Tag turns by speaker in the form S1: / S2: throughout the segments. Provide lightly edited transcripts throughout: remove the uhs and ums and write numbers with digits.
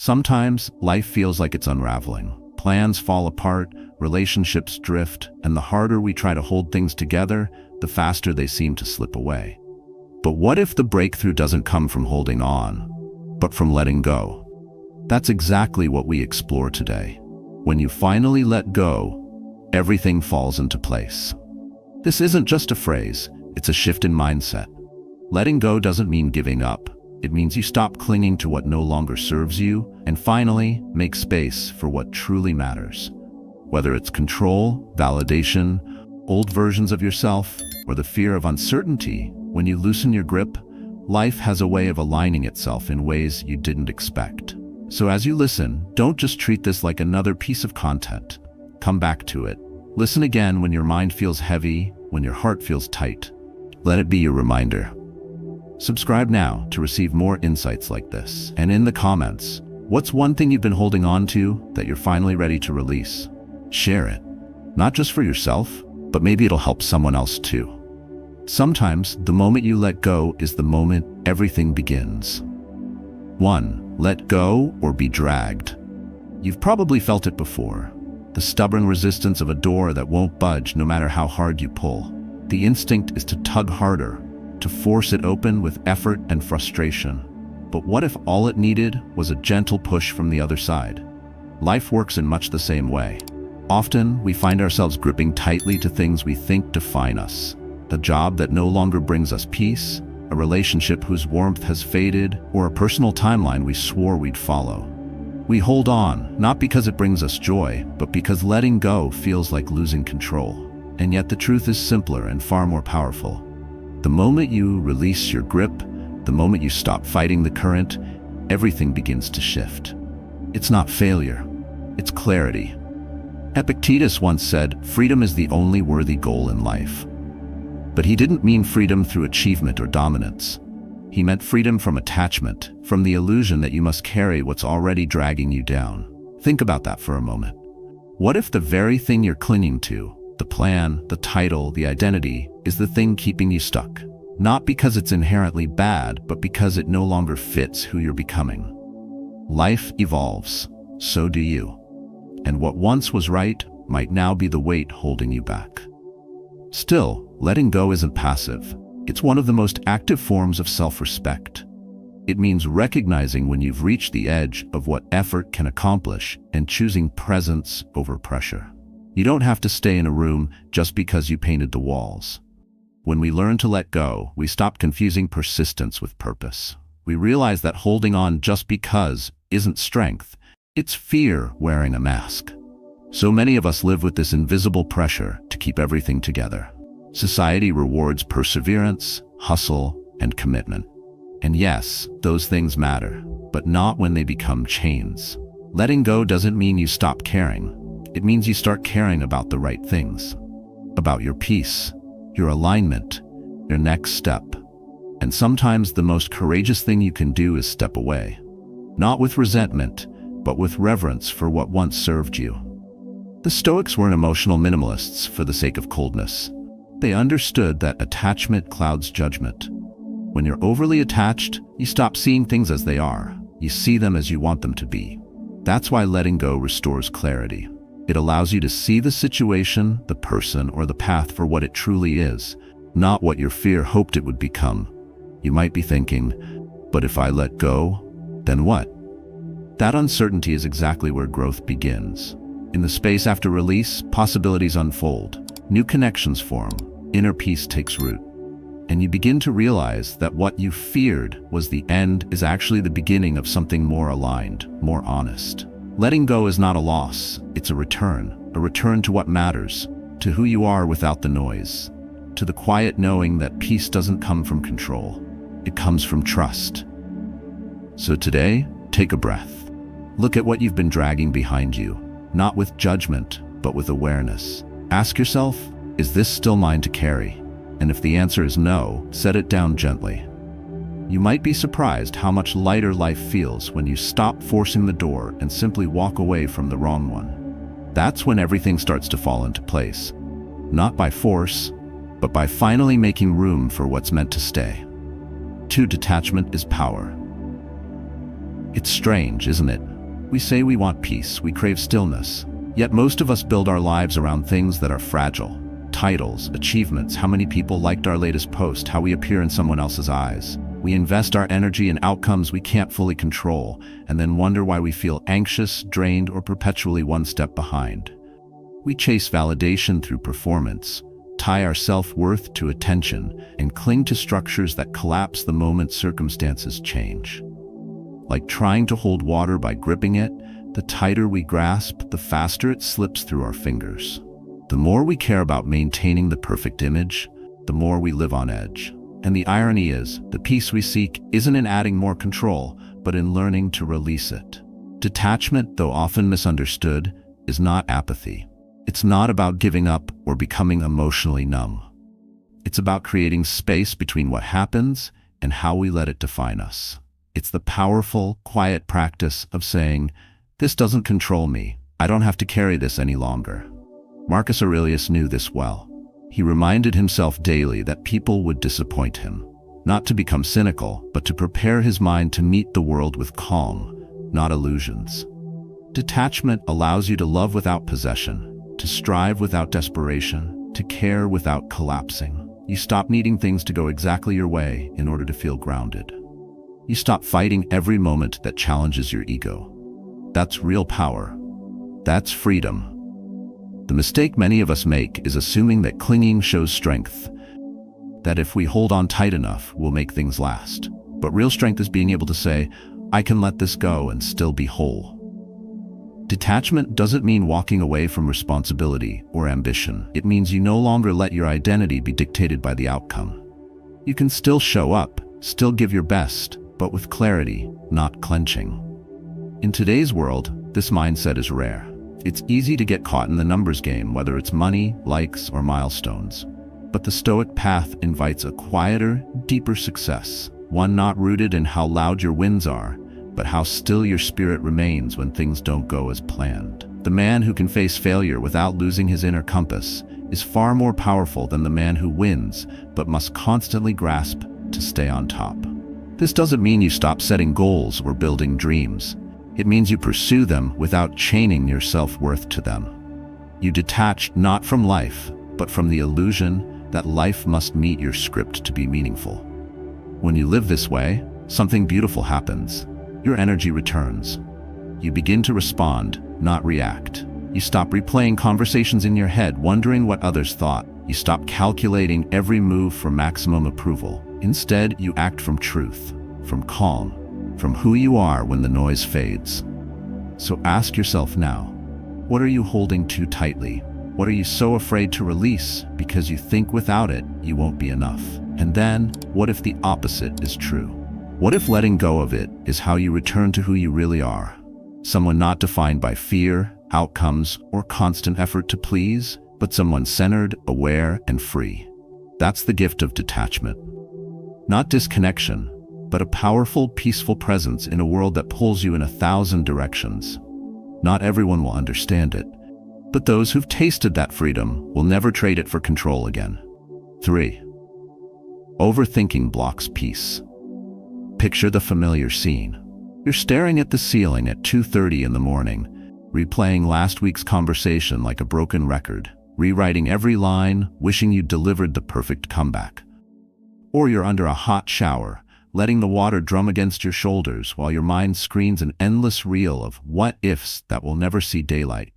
S1: Sometimes life feels like it's unraveling. Plans fall apart, relationships drift, and the harder we try to hold things together, the faster they seem to slip away. But what if the breakthrough doesn't come from holding on, but from letting go? That's exactly what we explore today. When you finally let go, everything falls into place. This isn't just a phrase, it's a shift in mindset. Letting go doesn't mean giving up. It means you stop clinging to what no longer serves you and finally make space for what truly matters. Whether it's control, validation, old versions of yourself, or the fear of uncertainty, when you loosen your grip, life has a way of aligning itself in ways you didn't expect. So as you listen, don't just treat this like another piece of content. Come back to it. Listen again when your mind feels heavy, when your heart feels tight. Let it be your reminder. Subscribe now to receive more insights like this. And in the comments, what's one thing you've been holding on to that you're finally ready to release? Share it. Not just for yourself, but maybe it'll help someone else too. Sometimes the moment you let go is the moment everything begins. 1. Let go or be dragged. You've probably felt it before. The stubborn resistance of a door that won't budge no matter how hard you pull. The instinct is to tug harder, to force it open with effort and frustration. But what if all it needed was a gentle push from the other side? Life works in much the same way. Often, we find ourselves gripping tightly to things we think define us. A job that no longer brings us peace, a relationship whose warmth has faded, or a personal timeline we swore we'd follow. We hold on, not because it brings us joy, but because letting go feels like losing control. And yet the truth is simpler and far more powerful. The moment you release your grip, the moment you stop fighting the current, everything begins to shift. It's not failure, it's clarity. Epictetus once said, "Freedom is the only worthy goal in life." But he didn't mean freedom through achievement or dominance. He meant freedom from attachment, from the illusion that you must carry what's already dragging you down. Think about that for a moment. What if the very thing you're clinging to, the plan, the title, the identity, is the thing keeping you stuck? Not because it's inherently bad, but because it no longer fits who you're becoming. Life evolves, so do you. And what once was right might now be the weight holding you back. Still, letting go isn't passive. It's one of the most active forms of self-respect. It means recognizing when you've reached the edge of what effort can accomplish and choosing presence over pressure. You don't have to stay in a room just because you painted the walls. When we learn to let go, we stop confusing persistence with purpose. We realize that holding on just because isn't strength, it's fear wearing a mask. So many of us live with this invisible pressure to keep everything together. Society rewards perseverance, hustle, and commitment. And yes, those things matter, but not when they become chains. Letting go doesn't mean you stop caring. It means you start caring about the right things. About your peace, your alignment, your next step. And sometimes the most courageous thing you can do is step away. Not with resentment, but with reverence for what once served you. The Stoics weren't emotional minimalists for the sake of coldness. They understood that attachment clouds judgment. When you're overly attached, you stop seeing things as they are. You see them as you want them to be. That's why letting go restores clarity. It allows you to see the situation, the person, or the path for what it truly is, not what your fear hoped it would become. You might be thinking, but if I let go, then what? That uncertainty is exactly where growth begins. In the space after release, possibilities unfold. New connections form, inner peace takes root, and you begin to realize that what you feared was the end is actually the beginning of something more aligned, more honest. Letting go is not a loss, it's a return to what matters, to who you are without the noise, to the quiet knowing that peace doesn't come from control, it comes from trust. So today, take a breath. Look at what you've been dragging behind you, not with judgment, but with awareness. Ask yourself, is this still mine to carry? And if the answer is no, set it down gently. You might be surprised how much lighter life feels when you stop forcing the door and simply walk away from the wrong one. That's when everything starts to fall into place. Not by force, but by finally making room for what's meant to stay. 2. Detachment is power. It's strange, isn't it? We say we want peace, we crave stillness, yet most of us build our lives around things that are fragile. Titles, achievements, how many people liked our latest post, how we appear in someone else's eyes. We invest our energy in outcomes we can't fully control, and then wonder why we feel anxious, drained, or perpetually one step behind. We chase validation through performance, tie our self-worth to attention, and cling to structures that collapse the moment circumstances change. Like trying to hold water by gripping it, the tighter we grasp, the faster it slips through our fingers. The more we care about maintaining the perfect image, the more we live on edge. And the irony is, the peace we seek isn't in adding more control, but in learning to release it. Detachment, though often misunderstood, is not apathy. It's not about giving up or becoming emotionally numb. It's about creating space between what happens and how we let it define us. It's the powerful, quiet practice of saying, "This doesn't control me. I don't have to carry this any longer." Marcus Aurelius knew this well. He reminded himself daily that people would disappoint him, not to become cynical, but to prepare his mind to meet the world with calm, not illusions. Detachment allows you to love without possession, to strive without desperation, to care without collapsing. You stop needing things to go exactly your way in order to feel grounded. You stop fighting every moment that challenges your ego. That's real power. That's freedom. The mistake many of us make is assuming that clinging shows strength, that if we hold on tight enough, we'll make things last. But real strength is being able to say, "I can let this go and still be whole." Detachment doesn't mean walking away from responsibility or ambition. It means you no longer let your identity be dictated by the outcome. You can still show up, still give your best, but with clarity, not clenching. In today's world, this mindset is rare. It's easy to get caught in the numbers game, whether it's money, likes, or milestones. But the Stoic path invites a quieter, deeper success, one not rooted in how loud your wins are, but how still your spirit remains when things don't go as planned. The man who can face failure without losing his inner compass is far more powerful than the man who wins, but must constantly grasp to stay on top. This doesn't mean you stop setting goals or building dreams. It means you pursue them without chaining your self-worth to them. You detach not from life, but from the illusion that life must meet your script to be meaningful. When you live this way, something beautiful happens. Your energy returns. You begin to respond, not react. You stop replaying conversations in your head, wondering what others thought. You stop calculating every move for maximum approval. Instead, you act from truth, from calm, from who you are when the noise fades. So ask yourself now, what are you holding too tightly? What are you so afraid to release because you think without it, you won't be enough? And then, what if the opposite is true? What if letting go of it is how you return to who you really are? Someone not defined by fear, outcomes, or constant effort to please, but someone centered, aware, and free. That's the gift of detachment. Not disconnection, but a powerful, peaceful presence in a world that pulls you in 1,000 directions. Not everyone will understand it, but those who've tasted that freedom will never trade it for control again. 3. Overthinking blocks peace. Picture the familiar scene. You're staring at the ceiling at 2:30 in the morning, replaying last week's conversation like a broken record, rewriting every line, wishing you'd delivered the perfect comeback. Or you're under a hot shower, letting the water drum against your shoulders while your mind screens an endless reel of what-ifs that will never see daylight.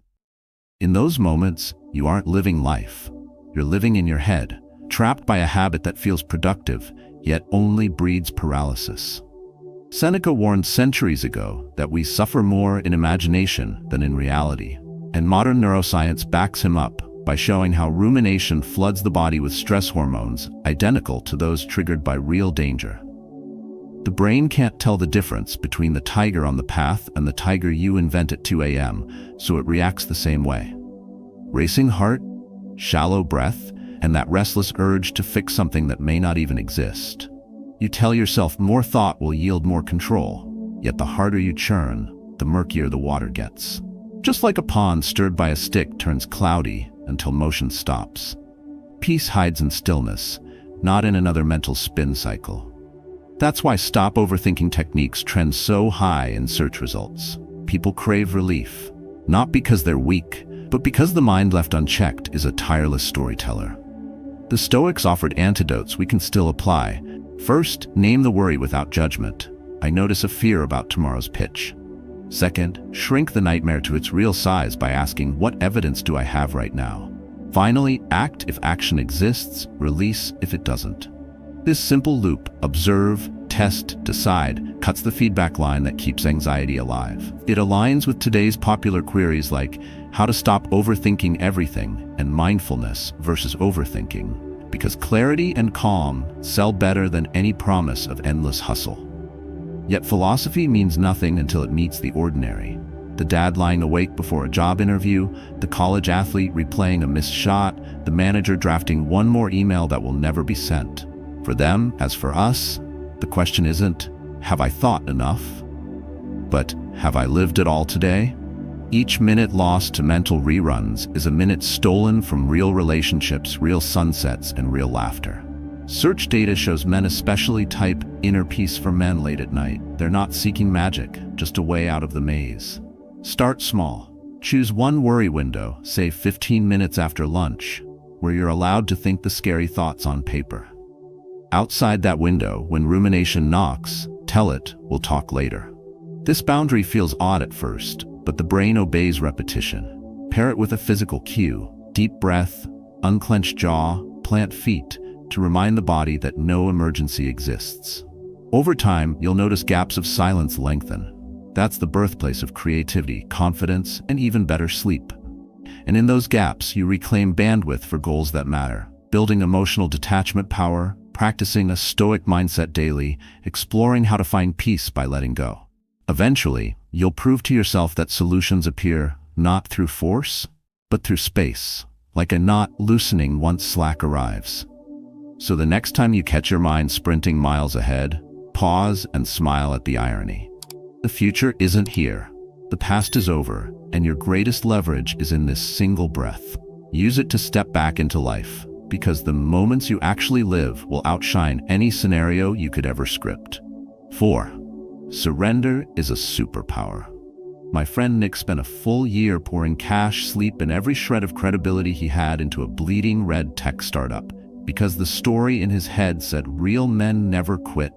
S1: In those moments, you aren't living life. You're living in your head, trapped by a habit that feels productive, yet only breeds paralysis. Seneca warned centuries ago that we suffer more in imagination than in reality, and modern neuroscience backs him up by showing how rumination floods the body with stress hormones identical to those triggered by real danger. The brain can't tell the difference between the tiger on the path and the tiger you invent at 2 a.m., so it reacts the same way. Racing heart, shallow breath, and that restless urge to fix something that may not even exist. You tell yourself more thought will yield more control, yet the harder you churn, the murkier the water gets. Just like a pond stirred by a stick turns cloudy until motion stops. Peace hides in stillness, not in another mental spin cycle. That's why stop overthinking techniques trend so high in search results. People crave relief, not because they're weak, but because the mind left unchecked is a tireless storyteller. The Stoics offered antidotes we can still apply. First, name the worry without judgment. I notice a fear about tomorrow's pitch. Second, shrink the nightmare to its real size by asking, what evidence do I have right now? Finally, act if action exists, release if it doesn't. This simple loop, observe, test, decide, cuts the feedback line that keeps anxiety alive. It aligns with today's popular queries like how to stop overthinking everything and mindfulness versus overthinking, because clarity and calm sell better than any promise of endless hustle. Yet philosophy means nothing until it meets the ordinary. The dad lying awake before a job interview, the college athlete replaying a missed shot, the manager drafting one more email that will never be sent. For them, as for us, the question isn't, have I thought enough? But, have I lived it all today? Each minute lost to mental reruns is a minute stolen from real relationships, real sunsets, and real laughter. Search data shows men especially type inner peace for men late at night. They're not seeking magic, just a way out of the maze. Start small. Choose one worry window, say 15 minutes after lunch, where you're allowed to think the scary thoughts on paper. Outside that window, when rumination knocks, tell it, we'll talk later. This boundary feels odd at first, but the brain obeys repetition. Pair it with a physical cue, deep breath, unclenched jaw, plant feet, to remind the body that no emergency exists. Over time, you'll notice gaps of silence lengthen. That's the birthplace of creativity, confidence, and even better sleep. And in those gaps, you reclaim bandwidth for goals that matter, building emotional detachment power, practicing a stoic mindset daily, exploring how to find peace by letting go. Eventually, you'll prove to yourself that solutions appear not through force, but through space, like a knot loosening once slack arrives. So the next time you catch your mind sprinting miles ahead, pause and smile at the irony. The future isn't here. The past is over, and your greatest leverage is in this single breath. Use it to step back into life, because the moments you actually live will outshine any scenario you could ever script. 4. Surrender is a superpower. My friend Nick spent a full year pouring cash, sleep, and every shred of credibility he had into a bleeding red tech startup, because the story in his head said real men never quit.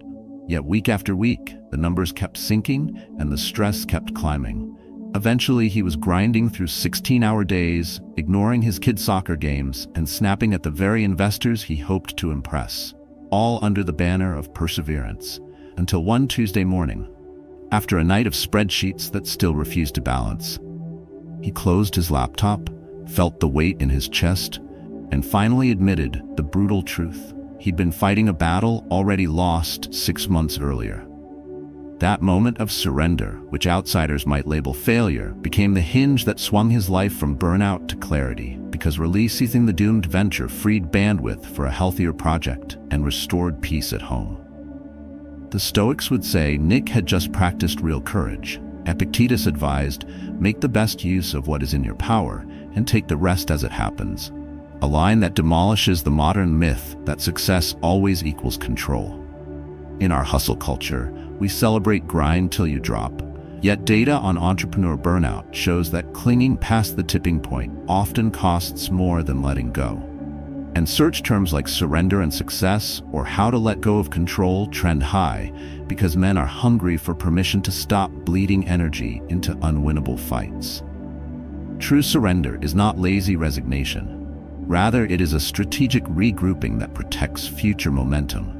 S1: Yet week after week, the numbers kept sinking and the stress kept climbing. Eventually, he was grinding through 16-hour days, ignoring his kids' soccer games, and snapping at the very investors he hoped to impress, all under the banner of perseverance, until one Tuesday morning, after a night of spreadsheets that still refused to balance. He closed his laptop, felt the weight in his chest, and finally admitted the brutal truth. He'd been fighting a battle already lost 6 months earlier. That moment of surrender, which outsiders might label failure, became the hinge that swung his life from burnout to clarity, because releasing the doomed venture freed bandwidth for a healthier project and restored peace at home. The Stoics would say Nick had just practiced real courage. Epictetus advised, make the best use of what is in your power and take the rest as it happens. A line that demolishes the modern myth that success always equals control. In our hustle culture, we celebrate grind till you drop. Yet data on entrepreneur burnout shows that clinging past the tipping point often costs more than letting go. And search terms like surrender and success, or how to let go of control, trend high because men are hungry for permission to stop bleeding energy into unwinnable fights. True surrender is not lazy resignation. Rather, it is a strategic regrouping that protects future momentum.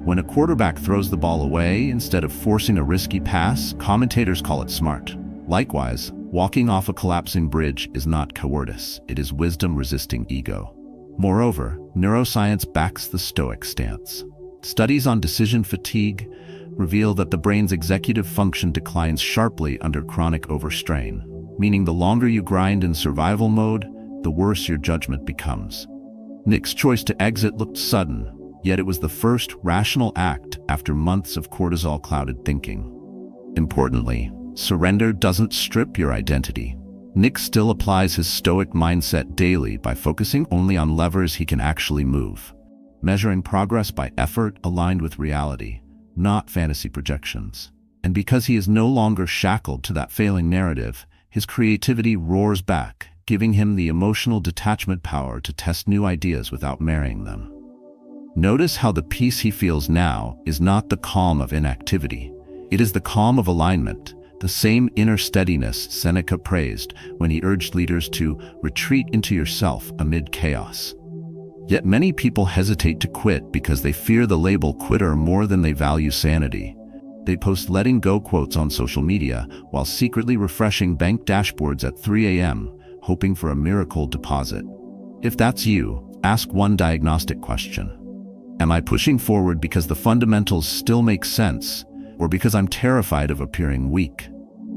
S1: When a quarterback throws the ball away instead of forcing a risky pass, commentators call it smart. Likewise, walking off a collapsing bridge is not cowardice, it is wisdom resisting ego. Moreover, neuroscience backs the Stoic stance. Studies on decision fatigue reveal that the brain's executive function declines sharply under chronic overstrain, meaning the longer you grind in survival mode, the worse your judgment becomes. Nick's choice to exit looked sudden, yet it was the first rational act after months of cortisol-clouded thinking. Importantly, surrender doesn't strip your identity. Nick still applies his Stoic mindset daily by focusing only on levers he can actually move, measuring progress by effort aligned with reality, not fantasy projections. And because he is no longer shackled to that failing narrative, his creativity roars back, giving him the emotional detachment power to test new ideas without marrying them. Notice how the peace he feels now is not the calm of inactivity. It is the calm of alignment, the same inner steadiness Seneca praised when he urged leaders to retreat into yourself amid chaos. Yet many people hesitate to quit because they fear the label quitter more than they value sanity. They post letting go quotes on social media while secretly refreshing bank dashboards at 3 a.m., hoping for a miracle deposit. If that's you, ask one diagnostic question. Am I pushing forward because the fundamentals still make sense, or because I'm terrified of appearing weak?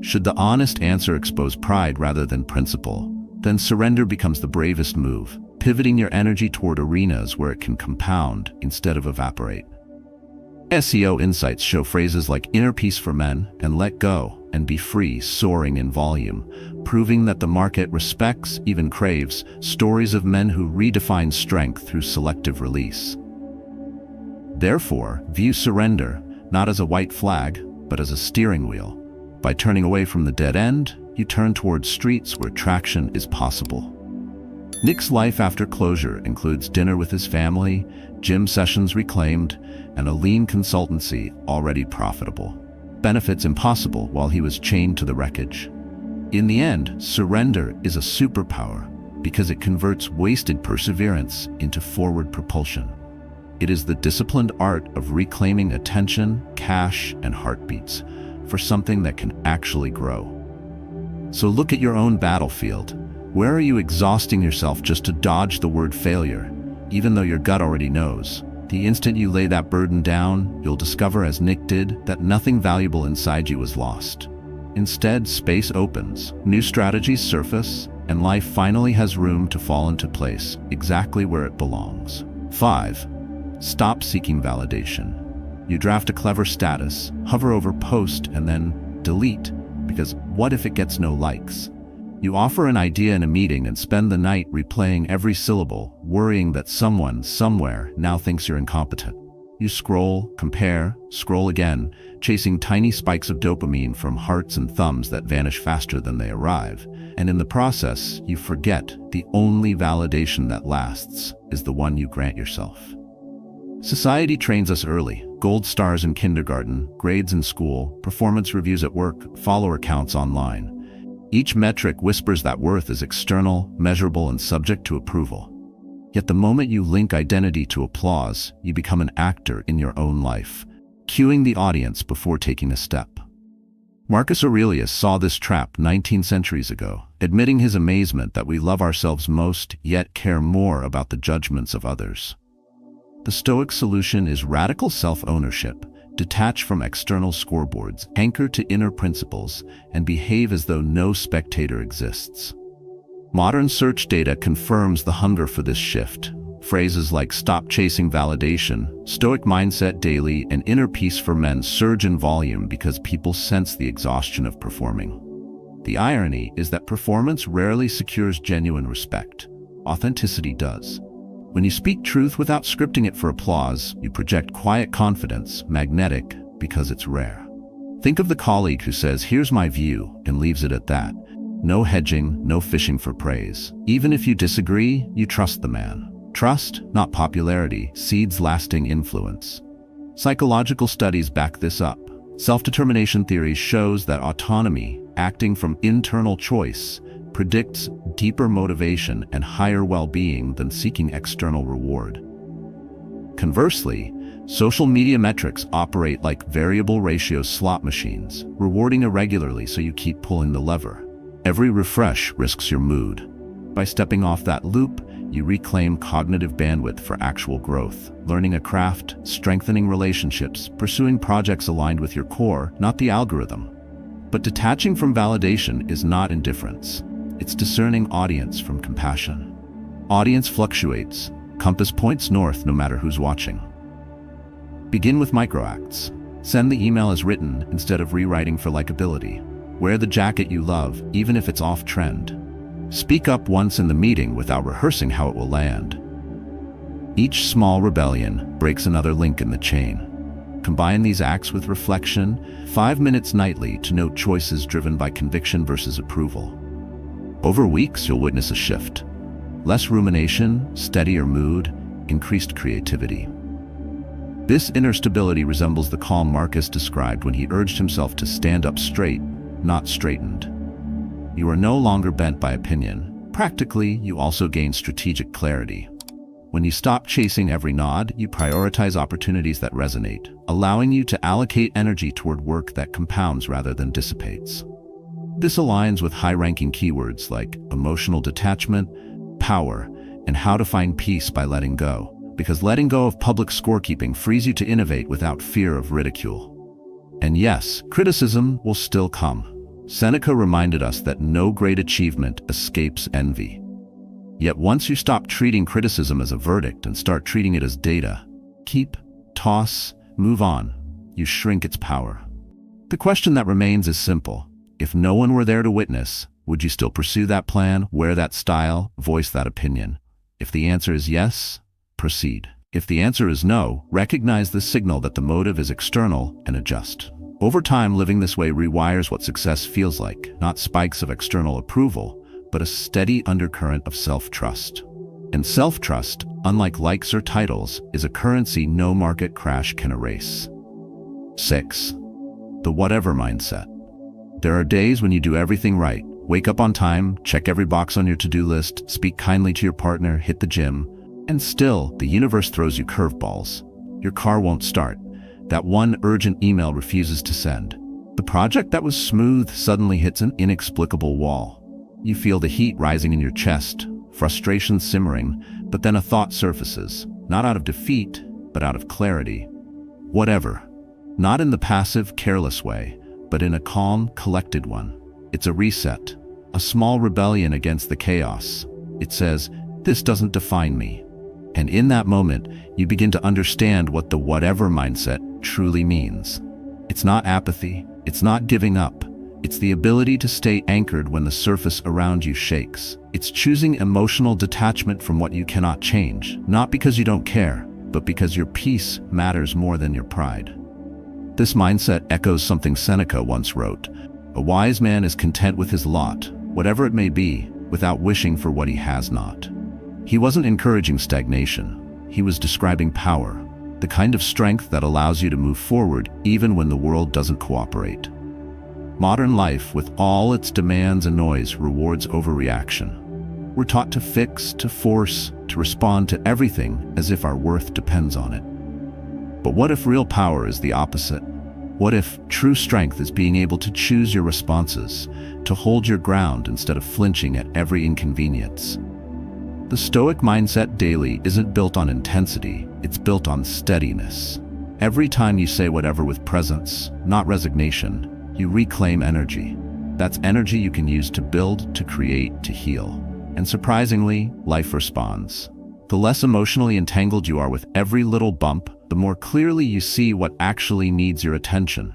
S1: Should the honest answer expose pride rather than principle, then surrender becomes the bravest move, pivoting your energy toward arenas where it can compound instead of evaporate. SEO insights show phrases like inner peace for men and let go and be free soaring in volume, proving that the market respects, even craves, stories of men who redefine strength through selective release. Therefore, view surrender not as a white flag, but as a steering wheel. By turning away from the dead end, you turn towards streets where traction is possible. Nick's life after closure includes dinner with his family, gym sessions reclaimed, and a lean consultancy already profitable. Benefits impossible while he was chained to the wreckage. In the end, surrender is a superpower because it converts wasted perseverance into forward propulsion. It is the disciplined art of reclaiming attention, cash, and heartbeats for something that can actually grow. So look at your own battlefield. Where are you exhausting yourself just to dodge the word failure, even though your gut already knows? The instant you lay that burden down, you'll discover, as Nick did, that nothing valuable inside you was lost. Instead, space opens, new strategies surface, and life finally has room to fall into place, exactly where it belongs. 5. Stop seeking validation. You draft a clever status, hover over post, and then delete, because what if it gets no likes? You offer an idea in a meeting and spend the night replaying every syllable, worrying that someone, somewhere, now thinks you're incompetent. You scroll, compare, scroll again, chasing tiny spikes of dopamine from hearts and thumbs that vanish faster than they arrive. And in the process, you forget the only validation that lasts is the one you grant yourself. Society trains us early. Gold stars in kindergarten, grades in school, performance reviews at work, follower counts online. Each metric whispers that worth is external, measurable, and subject to approval. Yet the moment you link identity to applause, you become an actor in your own life, cueing the audience before taking a step. Marcus Aurelius saw this trap 19 centuries ago, admitting his amazement that we love ourselves most, yet care more about the judgments of others. The Stoic solution is radical self-ownership. Detach from external scoreboards, anchor to inner principles, and behave as though no spectator exists. Modern search data confirms the hunger for this shift. Phrases like "stop chasing validation," "Stoic mindset daily," and "inner peace for men" surge in volume because people sense the exhaustion of performing. The irony is that performance rarely secures genuine respect. Authenticity does. When you speak truth without scripting it for applause, you project quiet confidence, magnetic, because it's rare. Think of the colleague who says, "Here's my view," and leaves it at that. No hedging, no fishing for praise. Even if you disagree, you trust the man. Trust, not popularity, seeds lasting influence. Psychological studies back this up. Self-determination theory shows that autonomy, acting from internal choice, predicts deeper motivation and higher well-being than seeking external reward. Conversely, social media metrics operate like variable ratio slot machines, rewarding irregularly so you keep pulling the lever. Every refresh risks your mood. By stepping off that loop, you reclaim cognitive bandwidth for actual growth, learning a craft, strengthening relationships, pursuing projects aligned with your core, not the algorithm. But detaching from validation is not indifference. It's discerning audience from compassion. Audience fluctuates. Compass points north no matter who's watching. Begin with microacts. Send the email as written instead of rewriting for likability. Wear the jacket you love, even if it's off-trend. Speak up once in the meeting without rehearsing how it will land. Each small rebellion breaks another link in the chain. Combine these acts with reflection, 5 minutes nightly to note choices driven by conviction versus approval. Over weeks, you'll witness a shift. Less rumination, steadier mood, increased creativity. This inner stability resembles the calm Marcus described when he urged himself to stand up straight, not straightened. You are no longer bent by opinion. Practically, you also gain strategic clarity. When you stop chasing every nod, you prioritize opportunities that resonate, allowing you to allocate energy toward work that compounds rather than dissipates. This aligns with high-ranking keywords like emotional detachment, power, and how to find peace by letting go, because letting go of public scorekeeping frees you to innovate without fear of ridicule. And yes, criticism will still come. Seneca reminded us that no great achievement escapes envy. Yet once you stop treating criticism as a verdict and start treating it as data, keep, toss, move on, you shrink its power. The question that remains is simple. If no one were there to witness, would you still pursue that plan, wear that style, voice that opinion? If the answer is yes, proceed. If the answer is no, recognize the signal that the motive is external and adjust. Over time, living this way rewires what success feels like, not spikes of external approval, but a steady undercurrent of self-trust. And self-trust, unlike likes or titles, is a currency no market crash can erase. 6. The whatever mindset. There are days when you do everything right. Wake up on time, check every box on your to-do list, speak kindly to your partner, hit the gym, and still, the universe throws you curveballs. Your car won't start. That one urgent email refuses to send. The project that was smooth suddenly hits an inexplicable wall. You feel the heat rising in your chest, frustration simmering, but then a thought surfaces, not out of defeat, but out of clarity. Whatever. Not in the passive, careless way, but in a calm, collected one. It's a reset, a small rebellion against the chaos. It says, this doesn't define me. And in that moment, you begin to understand what the whatever mindset truly means. It's not apathy, it's not giving up. It's the ability to stay anchored when the surface around you shakes. It's choosing emotional detachment from what you cannot change, not because you don't care, but because your peace matters more than your pride. This mindset echoes something Seneca once wrote. A wise man is content with his lot, whatever it may be, without wishing for what he has not. He wasn't encouraging stagnation. He was describing power, the kind of strength that allows you to move forward even when the world doesn't cooperate. Modern life, with all its demands and noise, rewards overreaction. We're taught to fix, to force, to respond to everything as if our worth depends on it. But what if real power is the opposite? What if true strength is being able to choose your responses, to hold your ground instead of flinching at every inconvenience? The Stoic mindset daily isn't built on intensity, it's built on steadiness. Every time you say whatever with presence, not resignation, you reclaim energy. That's energy you can use to build, to create, to heal. And surprisingly, life responds. The less emotionally entangled you are with every little bump, the more clearly you see what actually needs your attention.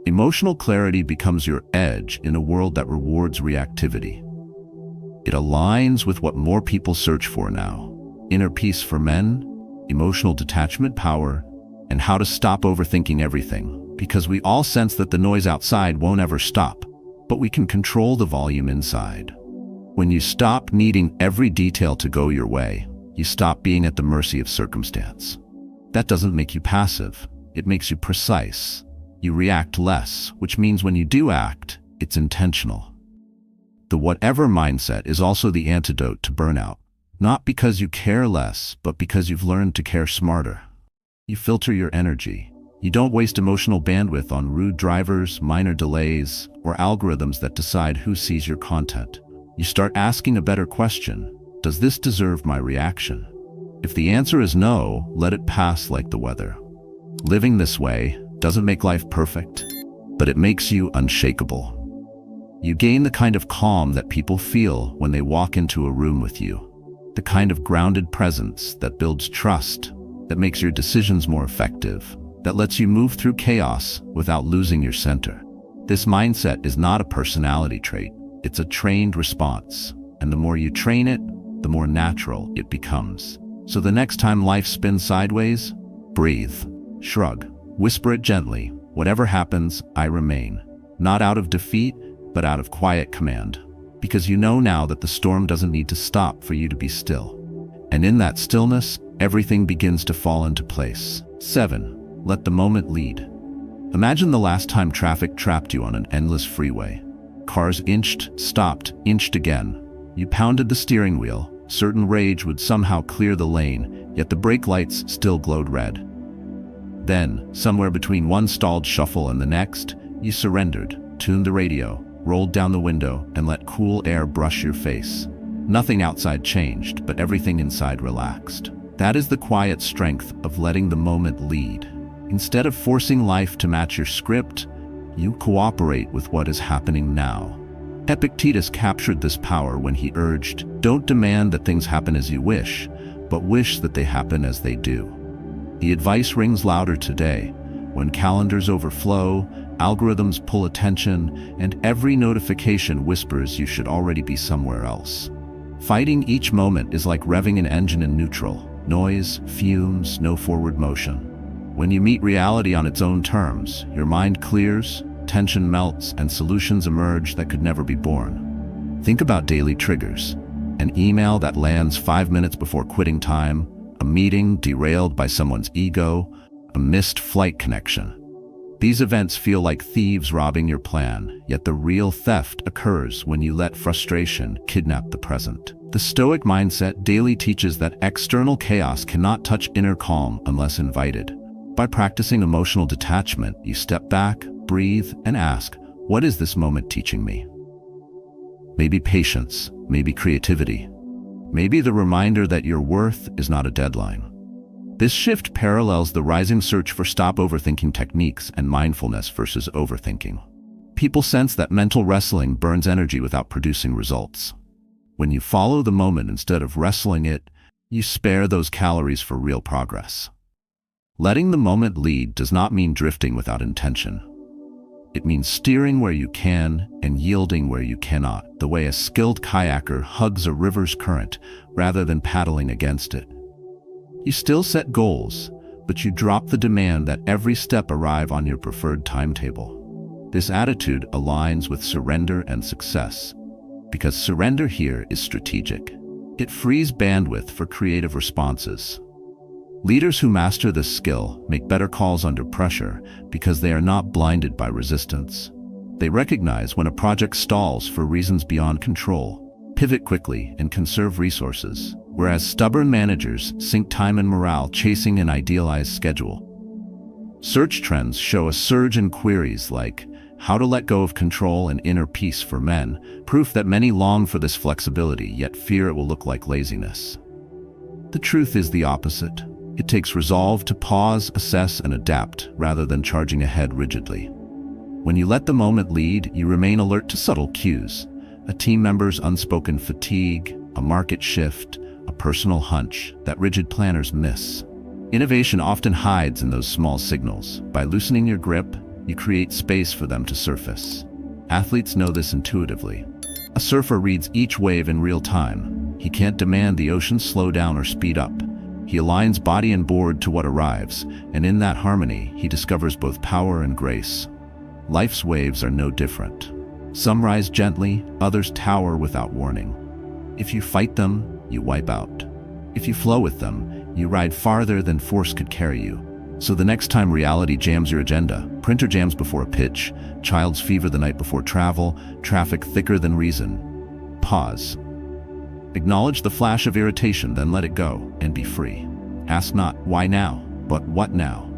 S1: Emotional clarity becomes your edge in a world that rewards reactivity. It aligns with what more people search for now: inner peace for men, emotional detachment, power, and how to stop overthinking everything. Because we all sense that the noise outside won't ever stop, but we can control the volume inside. When you stop needing every detail to go your way, you stop being at the mercy of circumstance. That doesn't make you passive, it makes you precise. You react less, which means when you do act, it's intentional. The whatever mindset is also the antidote to burnout, not because you care less, but because you've learned to care smarter. You filter your energy. You don't waste emotional bandwidth on rude drivers, minor delays, or algorithms that decide who sees your content. You start asking a better question: does this deserve my reaction? If the answer is no, let it pass like the weather. Living this way doesn't make life perfect, but it makes you unshakable. You gain the kind of calm that people feel when they walk into a room with you, the kind of grounded presence that builds trust, that makes your decisions more effective, that lets you move through chaos without losing your center. This mindset is not a personality trait, it's a trained response, and the more you train it, the more natural it becomes. So the next time life spins sideways, breathe, shrug, Whisper it gently. Whatever happens, I remain. Not out of defeat, but out of quiet command. Because you know now that the storm doesn't need to stop for you to be still. And in that stillness, everything begins to fall into place. 7. Let the moment lead. Imagine the last time traffic trapped you on an endless freeway. Cars inched, stopped, inched again. You pounded the steering wheel, certain rage would somehow clear the lane, yet the brake lights still glowed red. Then, somewhere between one stalled shuffle and the next, you surrendered, tuned the radio, rolled down the window, and let cool air brush your face. Nothing outside changed, but everything inside relaxed. That is the quiet strength of letting the moment lead. Instead of forcing life to match your script, you cooperate with what is happening now. Epictetus captured this power when he urged, "Don't demand that things happen as you wish, but wish that they happen as they do." The advice rings louder today, when calendars overflow, algorithms pull attention, and every notification whispers you should already be somewhere else. Fighting each moment is like revving an engine in neutral. Noise, fumes, no forward motion. When you meet reality on its own terms, your mind clears, tension melts, and solutions emerge that could never be born. Think about daily triggers. An email that lands 5 minutes before quitting time, a meeting derailed by someone's ego, a missed flight connection. These events feel like thieves robbing your plan, yet the real theft occurs when you let frustration kidnap the present. The Stoic mindset daily teaches that external chaos cannot touch inner calm unless invited. By practicing emotional detachment, you step back, breathe, and ask, what is this moment teaching me? Maybe patience, maybe creativity, maybe the reminder that your worth is not a deadline. This shift parallels the rising search for stop overthinking techniques and mindfulness versus overthinking. People sense that mental wrestling burns energy without producing results. When you follow the moment instead of wrestling it, you spare those calories for real progress. Letting the moment lead does not mean drifting without intention. It means steering where you can and yielding where you cannot, the way a skilled kayaker hugs a river's current rather than paddling against it. You still set goals, but you drop the demand that every step arrive on your preferred timetable. This attitude aligns with surrender and success, because surrender here is strategic. It frees bandwidth for creative responses. Leaders who master this skill make better calls under pressure because they are not blinded by resistance. They recognize when a project stalls for reasons beyond control, pivot quickly, and conserve resources, whereas stubborn managers sink time and morale chasing an idealized schedule. Search trends show a surge in queries like, how to let go of control and inner peace for men, proof that many long for this flexibility yet fear it will look like laziness. The truth is the opposite. It takes resolve to pause, assess, and adapt rather than charging ahead rigidly. When you let the moment lead, you remain alert to subtle cues, a team member's unspoken fatigue, a market shift, a personal hunch that rigid planners miss. Innovation often hides in those small signals. By loosening your grip, you create space for them to surface. Athletes know this intuitively. A surfer reads each wave in real time. He can't demand the ocean slow down or speed up. He aligns body and board to what arrives, and in that harmony, he discovers both power and grace. Life's waves are no different. Some rise gently, others tower without warning. If you fight them, you wipe out. If you flow with them, you ride farther than force could carry you. So the next time reality jams your agenda, printer jams before a pitch, child's fever the night before travel, traffic thicker than reason, pause. Acknowledge the flash of irritation, then let it go and be free. Ask not, why now, but what now?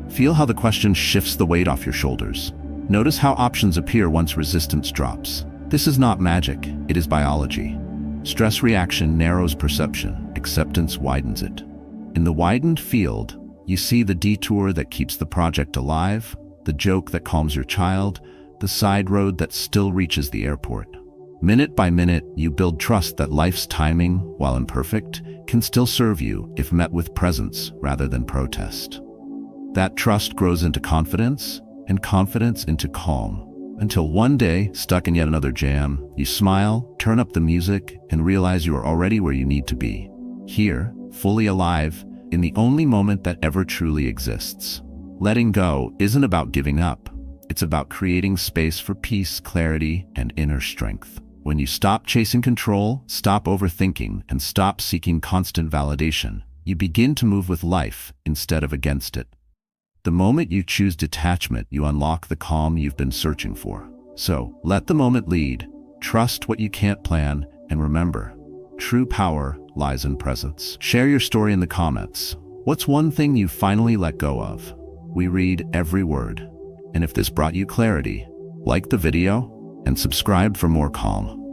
S1: Feel how the question shifts the weight off your shoulders. Notice how options appear once resistance drops. This is not magic, it is biology. Stress reaction narrows perception, acceptance widens it. In the widened field, you see the detour that keeps the project alive, the joke that calms your child, the side road that still reaches the airport. Minute by minute, you build trust that life's timing, while imperfect, can still serve you if met with presence rather than protest. That trust grows into confidence, and confidence into calm, until one day, stuck in yet another jam, you smile, turn up the music, and realize you are already where you need to be. Here, fully alive, in the only moment that ever truly exists. Letting go isn't about giving up. It's about creating space for peace, clarity, and inner strength. When you stop chasing control, stop overthinking, and stop seeking constant validation, you begin to move with life instead of against it. The moment you choose detachment, you unlock the calm you've been searching for. So, let the moment lead, trust what you can't plan, and remember, true power lies in presence. Share your story in the comments. What's one thing you finally let go of? We read every word. And if this brought you clarity, like the video and subscribe for more calm.